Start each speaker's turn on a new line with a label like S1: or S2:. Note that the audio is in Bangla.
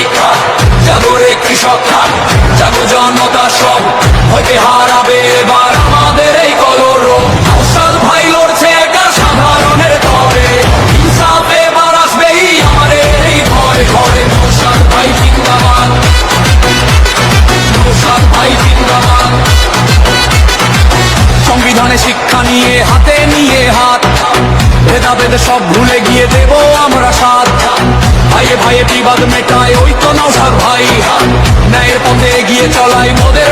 S1: শ্রমিক, জাগরে কৃষক, জাগো জনতা সব, ভয়কে হারাবে এবার আমাদের এই কলরব। নওশাদ ভাই লড়ছে একা সাধারণের তরে, ইনসাফ এবার আসবেই আমাদের এই ঘরে ঘরে। নওশাদ ভাই জিন্দাবাদ, নওশাদ ভাই জিন্দাবাদ। সংবিধানে শিক্ষা নিয়ে হাতে নিয়ে হাত, ভেদাভেদ সব ভুলে গিয়ে দেব আমরা সাথ। ভাইয়ে ভাইয়ে বিবাদ মেটায় ওই তো নওশাদ ভাই, ন্যায়ের পথে এগিয়ে চলাই মোদের